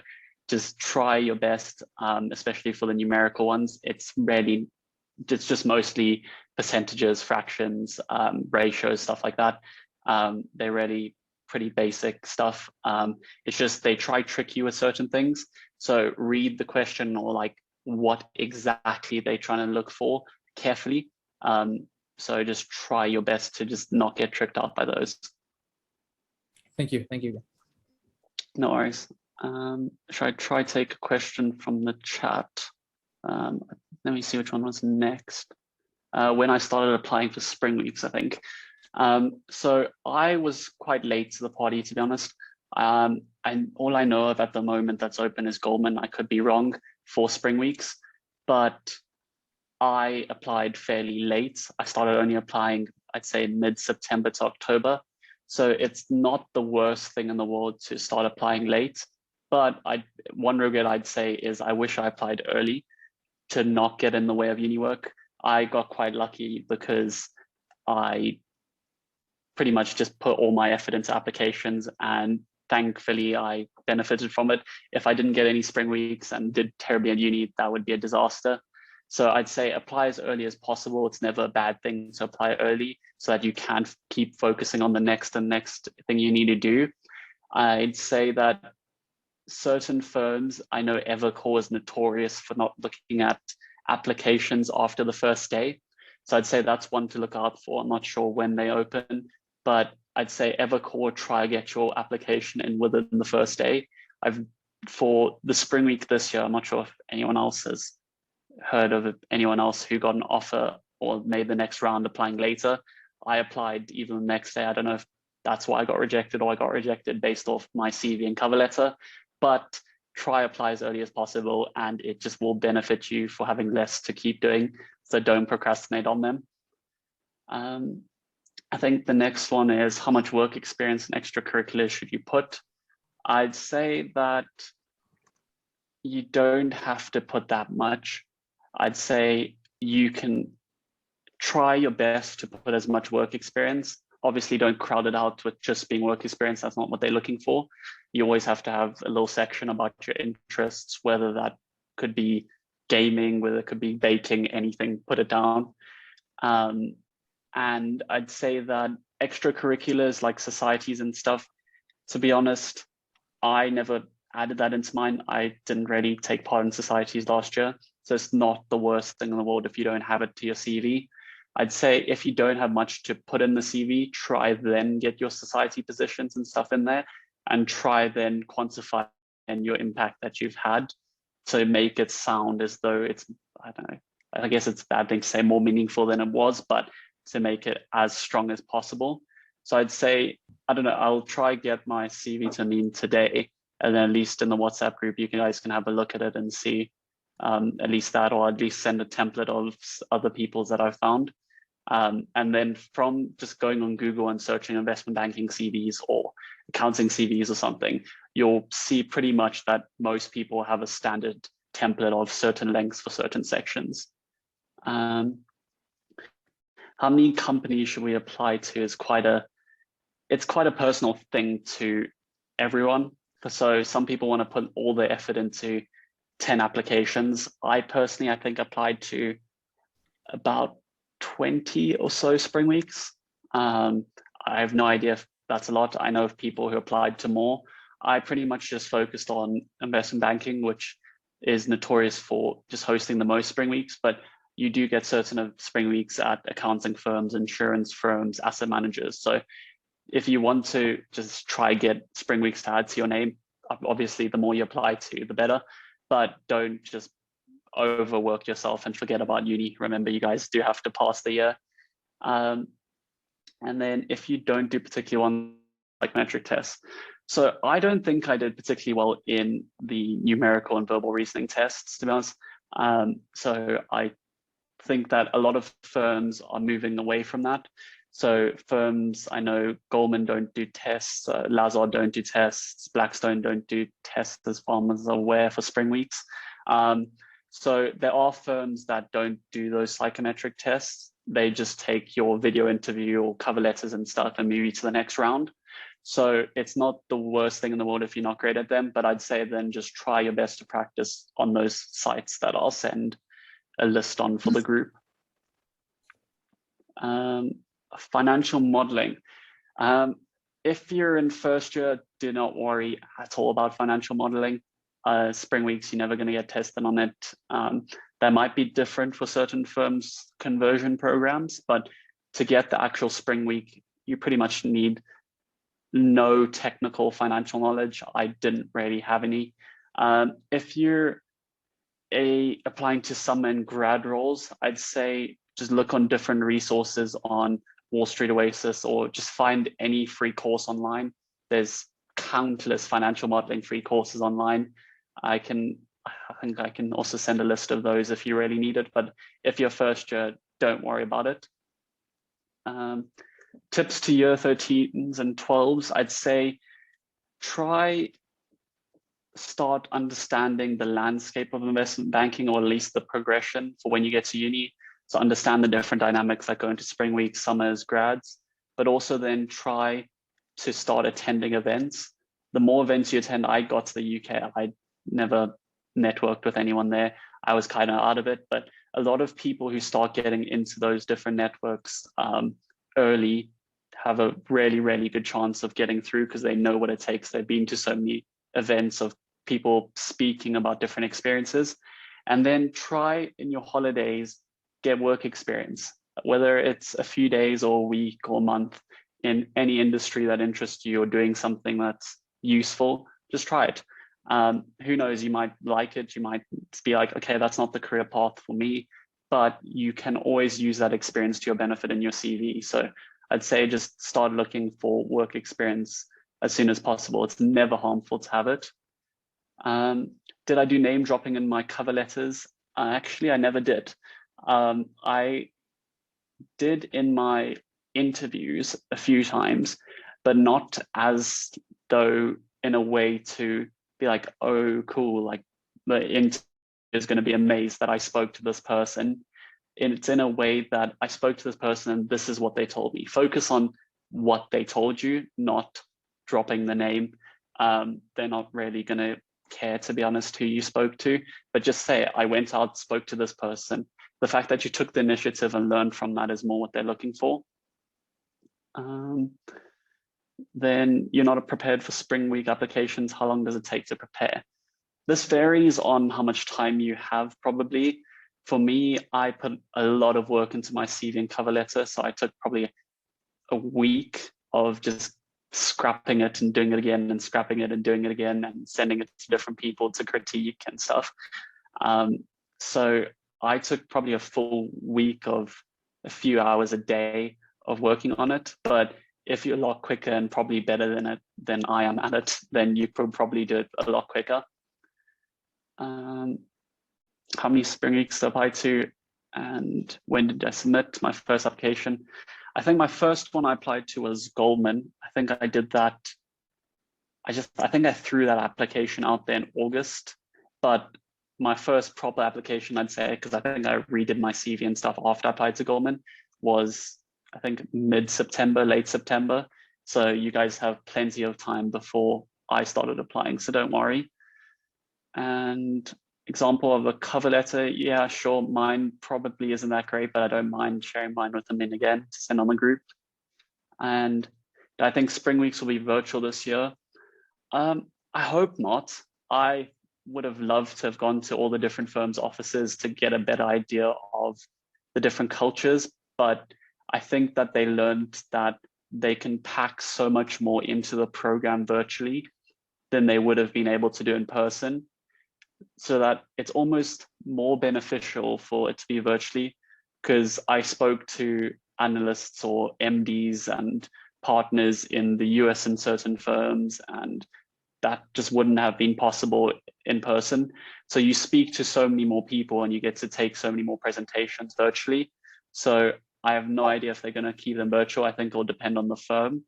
just try your best, especially for the numerical ones. It's just mostly percentages, fractions, ratios, stuff like that. They're really pretty basic stuff. It's just they try trick you with certain things. So read the question or like what exactly they're trying to look for carefully. So just try your best to just not get tricked out by those. Thank you. Thank you. No worries. Should I try take a question from the chat? Let me see which one was next. When I started applying for spring weeks, I think. So I was quite late to the party, to be honest. And all I know of at the moment that's open is Goldman. I could be wrong for spring weeks, but I applied fairly late. I started only applying, I'd say mid-September to October. So it's not the worst thing in the world to start applying late. But one regret I'd say is I wish I applied early to not get in the way of uni work. I got quite lucky because I pretty much just put all my effort into applications and thankfully I benefited from it. If I didn't get any spring weeks and did terribly at uni, that would be a disaster. So I'd say apply as early as possible. It's never a bad thing to apply early so that you can keep focusing on the next thing you need to do. I'd say that certain firms, I know Evercore is notorious for not looking at applications after the first day. So I'd say that's one to look out for. I'm not sure when they open, but I'd say Evercore, try get your application in within the first day. For the spring week this year, I'm not sure if anyone else has heard of anyone else who got an offer or made the next round applying later. I applied even the next day. I don't know if that's why I got rejected or I got rejected based off my CV and cover letter, but try apply as early as possible and it just will benefit you for having less to keep doing. So don't procrastinate on them. I think the next one is how much work experience and extracurricular should you put? I'd say that you don't have to put that much. I'd say you can try your best to put as much work experience. Obviously, don't crowd it out with just being work experience. That's not what they're looking for. You always have to have a little section about your interests, whether that could be gaming, whether it could be baking, anything, put it down. And I'd say that extracurriculars like societies and stuff, to be honest, I never added that into mine. I didn't really take part in societies last year. So it's not the worst thing in the world if you don't have it to your CV. I'd say if you don't have much to put in the CV, try then get your society positions and stuff in there and try then quantify your impact that you've had to make it sound as though it's, I don't know, I guess it's a bad thing to say more meaningful than it was, but to make it as strong as possible. So I'd say, I don't know, I'll try get my CV to Amin today, and then at least in the WhatsApp group, you guys can have a look at it and see at least that, or at least send a template of other people's that I've found. And then from just going on Google and searching investment banking CVs or accounting CVs or something, you'll see pretty much that most people have a standard template of certain lengths for certain sections. How many companies should we apply to is it's quite a personal thing to everyone. So some people want to put all their effort into 10 applications. I think applied to about 20 or so spring weeks. I have no idea if that's a lot. I know of people who applied to more. I pretty much just focused on investment banking, which is notorious for just hosting the most spring weeks, but you do get certain of spring weeks at accounting firms, insurance firms, asset managers. So if you want to just try get spring weeks to add to your name, obviously the more you apply to, the better, but don't just overwork yourself and forget about uni. Remember, you guys do have to pass the year. And then if you don't do particularly one psychometric tests, so I don't think I did particularly well in the numerical and verbal reasoning tests, to be honest. So I think that a lot of firms are moving away from that. So firms, I know Goldman don't do tests, Lazard don't do tests, BlackStone don't do tests as far as I'm aware for spring weeks. So there are firms that don't do those psychometric tests. They just take your video interview or cover letters and stuff and move you to the next round. So it's not the worst thing in the world if you're not great at them, but I'd say then just try your best to practice on those sites that I'll send a list on for the group. Financial modeling. If you're in first year, do not worry at all about financial modeling. Spring weeks, you're never going to get tested on it. That might be different for certain firms' conversion programs, but to get the actual spring week, you pretty much need no technical financial knowledge. I didn't really have any. If you're applying to some in grad roles, I'd say just look on different resources on Wall Street Oasis, or just find any free course online. There's countless financial modeling free courses online. I think I can also send a list of those if you really need it, but if you're first year, don't worry about it. Tips to year 13s and 12s, I'd say start understanding the landscape of investment banking, or at least the progression for when you get to uni. So understand the different dynamics that go into spring weeks, summers, grads, but also then try to start attending events. The more events you attend, I got to the UK, I never networked with anyone there. I was kind of out of it, but a lot of people who start getting into those different networks early have a really, really good chance of getting through because they know what it takes. They've been to so many events of people speaking about different experiences. And then try in your holidays, get work experience, whether it's a few days or a week or a month in any industry that interests you or doing something that's useful, just try it. Who knows, you might like it, you might be like, okay, that's not the career path for me, but you can always use that experience to your benefit in your CV. So I'd say just start looking for work experience as soon as possible. It's never harmful to have it. Did I do name dropping in my cover letters? Actually, I never did. I did in my interviews a few times, but not as though in a way to be like, oh, cool, like the interview is going to be amazed that I spoke to this person. It's in a way that I spoke to this person and this is what they told me. Focus on what they told you, not dropping the name. They're not really going to care, to be honest, who you spoke to, but just say, I went out, spoke to this person. The fact that you took the initiative and learned from that is more what they're looking for. Then you're not prepared for spring week applications. How long does it take to prepare? This varies on how much time you have, probably. For me, I put a lot of work into my CV and cover letter. So I took probably a week of just scrapping it and doing it again and scrapping it and doing it again and sending it to different people to critique and stuff. So I took probably a full week of a few hours a day of working on it. But if you're a lot quicker and probably better than I am at it, then you could probably do it a lot quicker. How many spring weeks to apply to, and when did I submit my first application? I think my first one I applied to was Goldman. I think I did that. I think I threw that application out there in August, but my first proper application, I'd say, because I think I redid my CV and stuff after I applied to Goldman, was I think mid-September, late September. So you guys have plenty of time before I started applying, so don't worry. And example of a cover letter, yeah, sure, mine probably isn't that great, but I don't mind sharing mine with them again to send on the group. And I think Spring Weeks will be virtual this year. I hope not. I would have loved to have gone to all the different firms' offices to get a better idea of the different cultures, but I think that they learned that they can pack so much more into the program virtually than they would have been able to do in person, so that it's almost more beneficial for it to be virtually, because I spoke to analysts or MDs and partners in the US in certain firms, and that just wouldn't have been possible in person. So you speak to so many more people and you get to take so many more presentations virtually. So I have no idea if they're going to keep them virtual. I think it'll depend on the firm,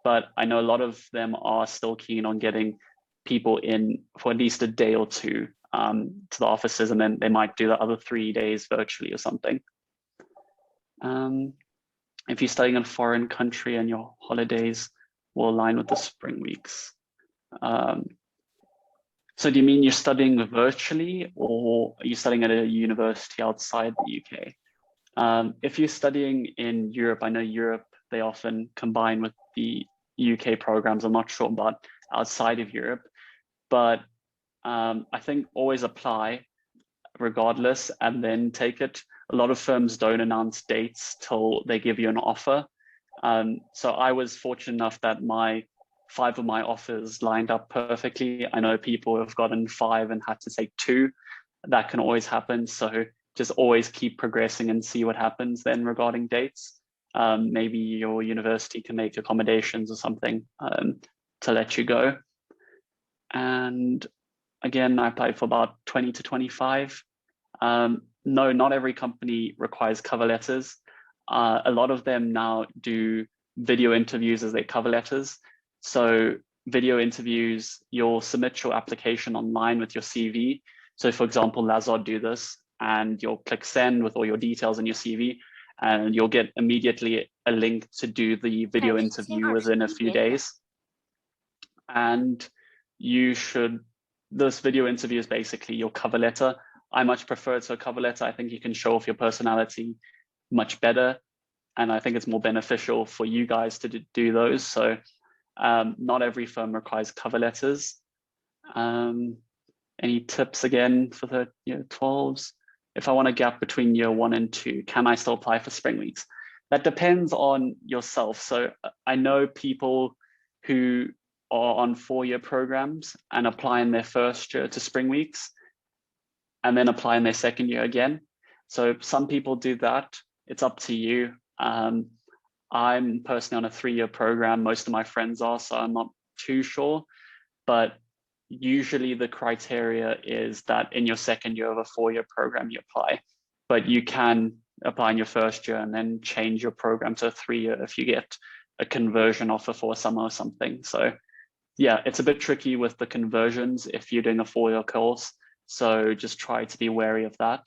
but I know a lot of them are still keen on getting people in for at least a day or two to the offices, and then they might do the other 3 days virtually or something. If you're studying in a foreign country and your holidays will align with the Spring Weeks. So do you mean you're studying virtually, or are you studying at a university outside the UK? If you're studying in Europe, I know Europe, they often combine with the UK programs. I'm not sure about outside of Europe, but I think always apply regardless and then take it. A lot of firms don't announce dates till they give you an offer. So I was fortunate enough that 5 of my offers lined up perfectly. I know people have gotten 5 and had to take 2. That can always happen. So just always keep progressing and see what happens then regarding dates. Maybe your university can make accommodations or something to let you go. And again, I applied for about 20 to 25. No, not every company requires cover letters. A lot of them now do video interviews as their cover letters. So video interviews, you'll submit your application online with your CV. So for example, Lazard do this, and you'll click send with all your details in your CV, and you'll get immediately a link to do the video interview within a few days. And this video interview is basically your cover letter. I much prefer it to a cover letter. I think you can show off your personality much better. And I think it's more beneficial for you guys to do those. So not every firm requires cover letters. Any tips again for the year 12s? If I want a gap between year 1 and 2, can I still apply for Spring Weeks? That depends on yourself. So I know people who are on 4-year programs and apply in their first year to Spring Weeks and then apply in their second year again. So some people do that. It's up to you. I'm personally on a 3-year program. Most of my friends are, so I'm not too sure. But usually the criteria is that in your second year of a 4-year program, you apply. But you can apply in your first year and then change your program to a 3-year if you get a conversion offer for a summer or something. So yeah, it's a bit tricky with the conversions if you're doing a 4-year course. So just try to be wary of that.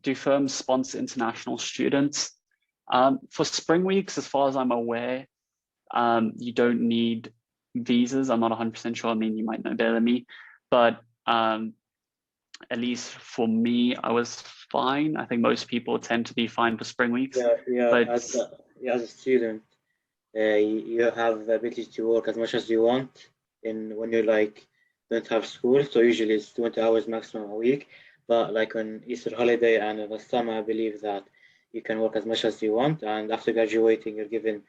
Do firms sponsor international students? For Spring Weeks, as far as I'm aware, you don't need visas. I'm not 100% sure. I mean, you might know better than me, but at least for me, I was fine. I think most people tend to be fine for Spring Weeks. Yeah. But as a student, you have the ability to work as much as you want when you don't have school. So usually it's 20 hours maximum a week. But like on Easter holiday and in the summer, I believe that you can work as much as you want. And after graduating, you're given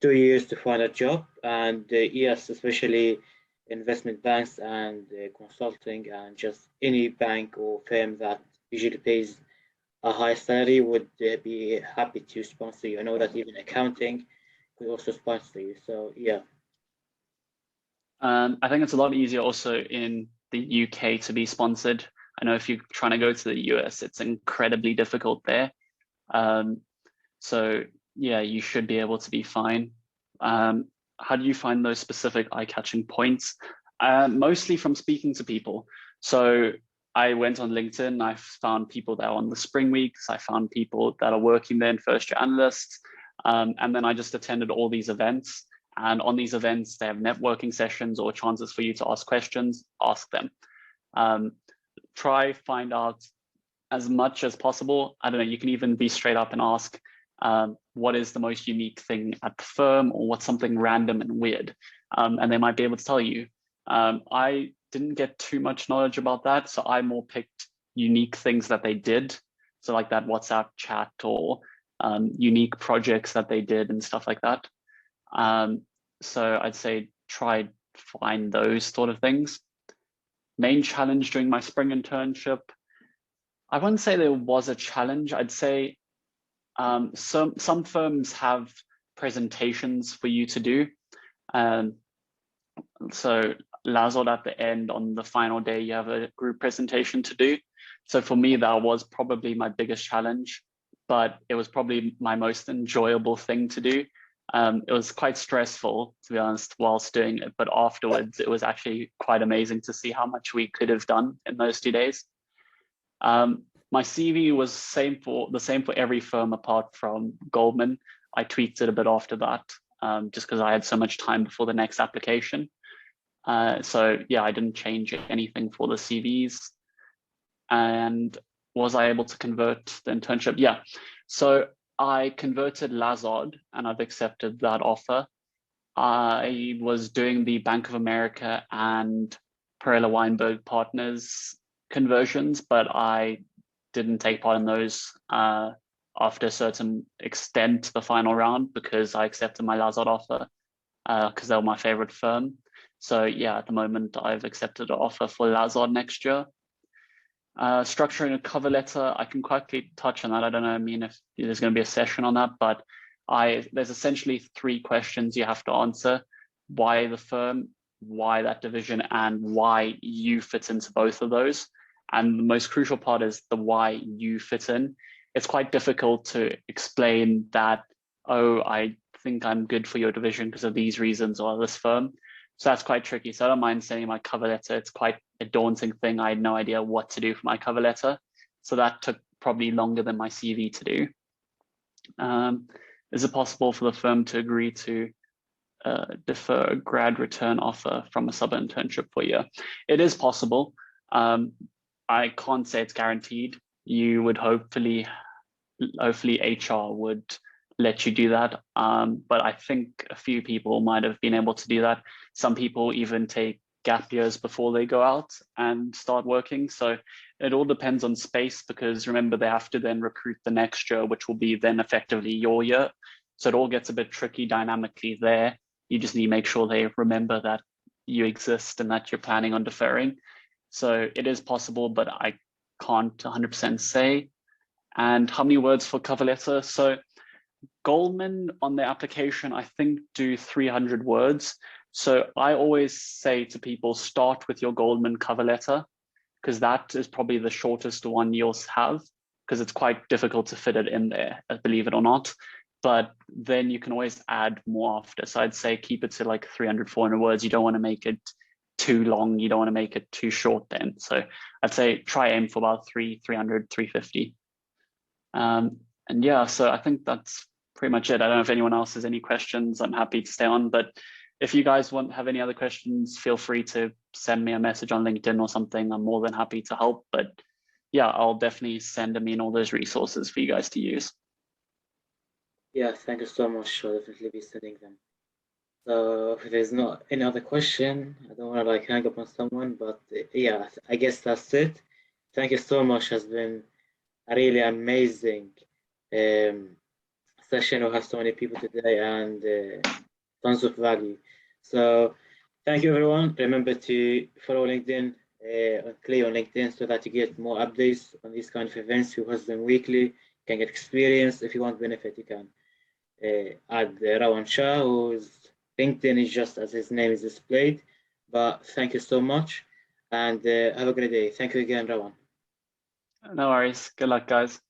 2 years to find a job. And yes, especially investment banks and consulting and just any bank or firm that usually pays a high salary would be happy to sponsor you. I know that even accounting could also sponsor you. So yeah. I think it's a lot easier also in the UK to be sponsored. I know if you're trying to go to the US, it's incredibly difficult there. So yeah, you should be able to be fine. How do you find those specific eye-catching points? Mostly from speaking to people. So I went on LinkedIn, I found people that are on the Spring Weeks, I found people that are working there in first-year analysts, and then I just attended all these events. And on these events, they have networking sessions or chances for you to ask questions, ask them. Try find out as much as possible. I don't know, you can even be straight up and ask, what is the most unique thing at the firm, or what's something random and weird, and they might be able to tell you. I didn't get too much knowledge about that, so I more picked unique things that they did, so like that WhatsApp chat, or unique projects that they did and stuff like that. So I'd say try find those sort of things. Main challenge during my spring internship, I wouldn't say there was a challenge. I'd say some firms have presentations for you to do. So Lazard, at the end, on the final day, you have a group presentation to do. So for me, that was probably my biggest challenge, but it was probably my most enjoyable thing to do. It was quite stressful, to be honest, whilst doing it, but afterwards, it was actually quite amazing to see how much we could have done in those 2 days. My CV was the same for every firm apart from Goldman. I tweaked it a bit after that, just because I had so much time before the next application. So yeah, I didn't change anything for the CVs. And was I able to convert the internship? Yeah. So I converted Lazard and I've accepted that offer. I was doing the Bank of America and Perella Weinberg Partners conversions, but I didn't take part in those after a certain extent, the final round, because I accepted my Lazard offer because they were my favorite firm. So yeah, at the moment, I've accepted an offer for Lazard next year. Structuring a cover letter, I can quickly touch on that. I don't know, I mean, if there's going to be a session on that, but there's essentially 3 questions you have to answer: why the firm, why that division, and why you fit into both of those. And the most crucial part is the why you fit in. It's quite difficult to explain that, oh, I think I'm good for your division because of these reasons or this firm. So that's quite tricky. So I don't mind sending my cover letter. It's quite a daunting thing. I had no idea what to do for my cover letter. So that took probably longer than my CV to do. Is it possible for the firm to agree to defer a grad return offer from a sub-internship for a year? It is possible. I can't say it's guaranteed. You would hopefully HR would let you do that. But I think a few people might have been able to do that. Some people even take gap years before they go out and start working. So it all depends on space, because remember, they have to then recruit the next year, which will be then effectively your year. So it all gets a bit tricky dynamically there. You just need to make sure they remember that you exist and that you're planning on deferring. So it is possible, but I can't 100% say. And how many words for cover letter? So Goldman on the application, I think, do 300 words. So I always say to people, start with your Goldman cover letter, because that is probably the shortest one you'll have, because it's quite difficult to fit it in there, believe it or not. But then you can always add more after. So I'd say keep it to like 300, 400 words. You don't want to make it too long. You don't want to make it too short then. So I'd say try aim for about 300, 350. And yeah, so I think that's pretty much it. I don't know if anyone else has any questions. I'm happy to stay on, but if you guys have any other questions, feel free to send me a message on LinkedIn or something. I'm more than happy to help. But yeah, I'll definitely send Amin all those resources for you guys to use. Yeah, thank you so much. I'll definitely be sending them. So if there's not any other question, I don't want to like hang up on someone, but yeah, I guess that's it. Thank you so much. Has been a really amazing session. We have so many people today and tons of value. So thank you, everyone. Remember to follow LinkedIn, on Clio on LinkedIn, so that you get more updates on these kind of events. We host them weekly. You can get experience. If you want benefit, you can add Ruan Shah, whose LinkedIn is just as his name is displayed. But thank you so much, and have a great day. Thank you again, Ruan. No worries. Good luck, guys.